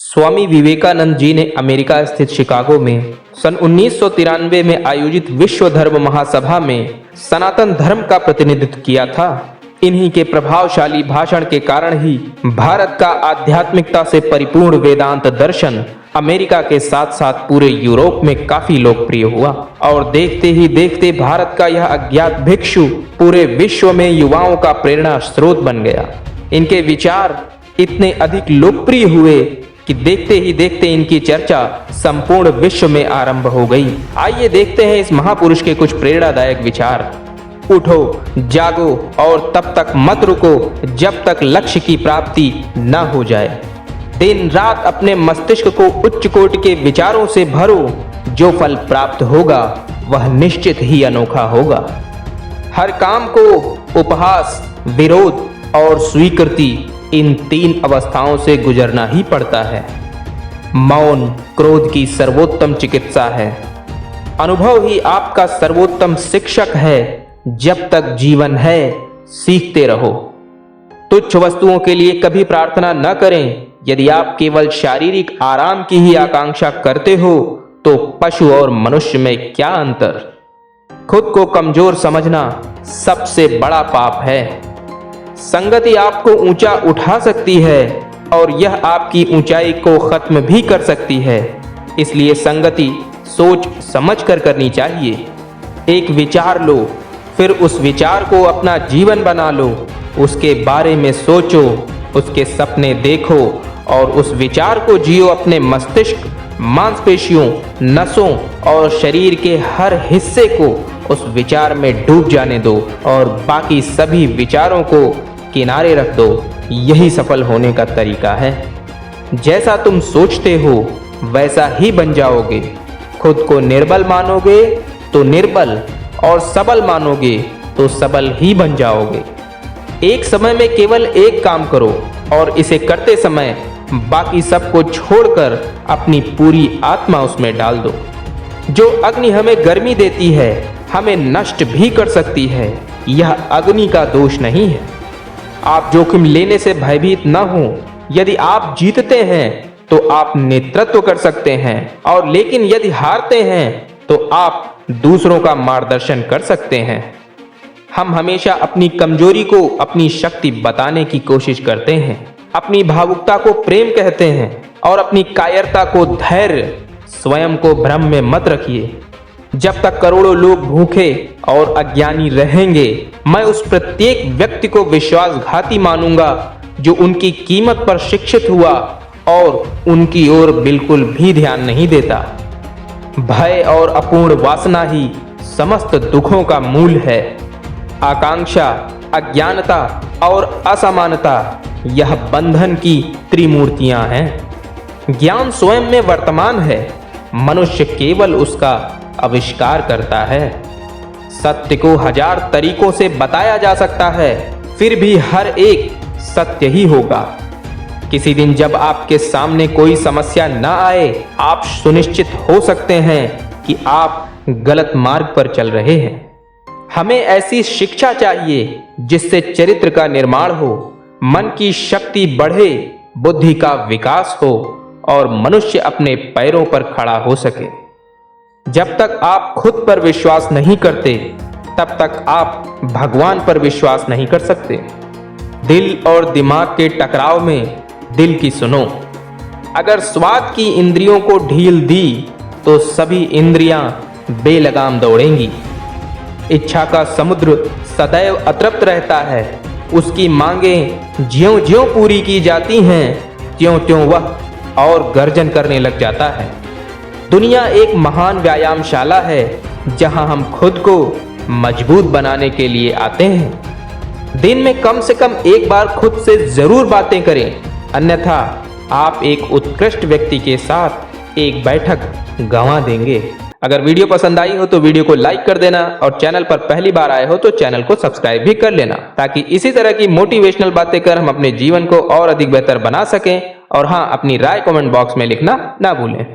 स्वामी विवेकानंद जी ने अमेरिका स्थित शिकागो में सन 1993 में आयोजित विश्व धर्म महासभा में सनातन धर्म का प्रतिनिधित्व किया था। इन्हीं के प्रभावशाली भाषण के कारण ही भारत का आध्यात्मिकता से परिपूर्ण वेदांत दर्शन अमेरिका के साथ साथ पूरे यूरोप में काफी लोकप्रिय हुआ और देखते ही देखते भारत का यह अज्ञात भिक्षु पूरे विश्व में युवाओं का प्रेरणा स्रोत बन गया। इनके विचार इतने अधिक लोकप्रिय हुए कि देखते ही देखते इनकी चर्चा संपूर्ण विश्व में आरंभ हो गई। आइए देखते हैं इस महापुरुष के कुछ प्रेरणादायक विचार। उठो, जागो और तब तक मत रुको जब तक लक्ष्य की प्राप्ति न हो जाए। दिन रात अपने मस्तिष्क को उच्च कोटि के विचारों से भरो, जो फल प्राप्त होगा वह निश्चित ही अनोखा होगा। हर काम को उपहास, विरोध और स्वीकृति, इन तीन अवस्थाओं से गुजरना ही पड़ता है। मौन क्रोध की सर्वोत्तम चिकित्सा है। अनुभव ही आपका सर्वोत्तम शिक्षक है। जब तक जीवन है सीखते रहो। तुच्छ वस्तुओं के लिए कभी प्रार्थना न करें। यदि आप केवल शारीरिक आराम की ही आकांक्षा करते हो तो पशु और मनुष्य में क्या अंतर। खुद को कमजोर समझना सबसे बड़ा पाप है। संगति आपको ऊंचा उठा सकती है और यह आपकी ऊंचाई को खत्म भी कर सकती है। इसलिए संगति सोच समझ कर करनी चाहिए। एक विचार लो, फिर उस विचार को अपना जीवन बना लो। उसके बारे में सोचो, उसके सपने देखो और उस विचार को जियो। अपने मस्तिष्क, मांसपेशियों, नसों और शरीर के हर हिस्से को उस विचार में डूब जाने दो और बाकी सभी विचारों को किनारे रख दो। यही सफल होने का तरीका है। जैसा तुम सोचते हो वैसा ही बन जाओगे। खुद को निर्बल मानोगे तो निर्बल और सबल मानोगे तो सबल ही बन जाओगे। एक समय में केवल एक काम करो और इसे करते समय बाकी सब को छोड़कर अपनी पूरी आत्मा उसमें डाल दो। जो अग्नि हमें गर्मी देती है हमें नष्ट भी कर सकती है। यह अग्नि का दोष नहीं है। आप जोखिम लेने से भयभीत न हो। यदि आप जीतते हैं तो आप नेतृत्व कर सकते हैं और लेकिन यदि हारते हैं तो आप दूसरों का मार्गदर्शन कर सकते हैं। हम हमेशा अपनी कमजोरी को अपनी शक्ति बताने की कोशिश करते हैं, अपनी भावुकता को प्रेम कहते हैं और अपनी कायरता को धैर्य। स्वयं को भ्रम में मत रखिए। जब तक करोड़ों लोग भूखे और अज्ञानी रहेंगे मैं उस प्रत्येक व्यक्ति को विश्वासघाती मानूंगा जो उनकी कीमत पर शिक्षित हुआ और उनकी ओर बिल्कुल भी ध्यान नहीं देता। भय और अपूर्ण वासना ही समस्त दुखों का मूल है। आकांक्षा, अज्ञानता और असमानता यह बंधन की त्रिमूर्तियां हैं। ज्ञान स्वयं में वर्तमान है। मनुष्य केवल उसका आविष्कार करता है। सत्य को हजार तरीकों से बताया जा सकता है, फिर भी हर एक सत्य ही होगा। किसी दिन जब आपके सामने कोई समस्या न आए आप सुनिश्चित हो सकते हैं कि आप गलत मार्ग पर चल रहे हैं। हमें ऐसी शिक्षा चाहिए जिससे चरित्र का निर्माण हो, मन की शक्ति बढ़े, बुद्धि का विकास हो और मनुष्य अपने पैरों पर खड़ा हो सके। जब तक आप खुद पर विश्वास नहीं करते तब तक आप भगवान पर विश्वास नहीं कर सकते। दिल और दिमाग के टकराव में दिल की सुनो। अगर स्वाद की इंद्रियों को ढील दी तो सभी इंद्रियां बेलगाम दौड़ेंगी। इच्छा का समुद्र सदैव अतृप्त रहता है। उसकी मांगें ज्यों-ज्यों पूरी की जाती हैं त्यों-त्यों वह और गर्जन करने लग जाता है। दुनिया एक महान व्यायामशाला है जहां हम खुद को मजबूत बनाने के लिए आते हैं। दिन में कम से कम एक बार खुद से जरूर बातें करें, अन्यथा आप एक उत्कृष्ट व्यक्ति के साथ एक बैठक गंवा देंगे। अगर वीडियो पसंद आई हो तो वीडियो को लाइक कर देना और चैनल पर पहली बार आए हो तो चैनल को सब्सक्राइब भी कर लेना ताकि इसी तरह की मोटिवेशनल बातें कर हम अपने जीवन को और अधिक बेहतर बना सकें। और हाँ, अपनी राय कमेंट बॉक्स में लिखना ना भूलें।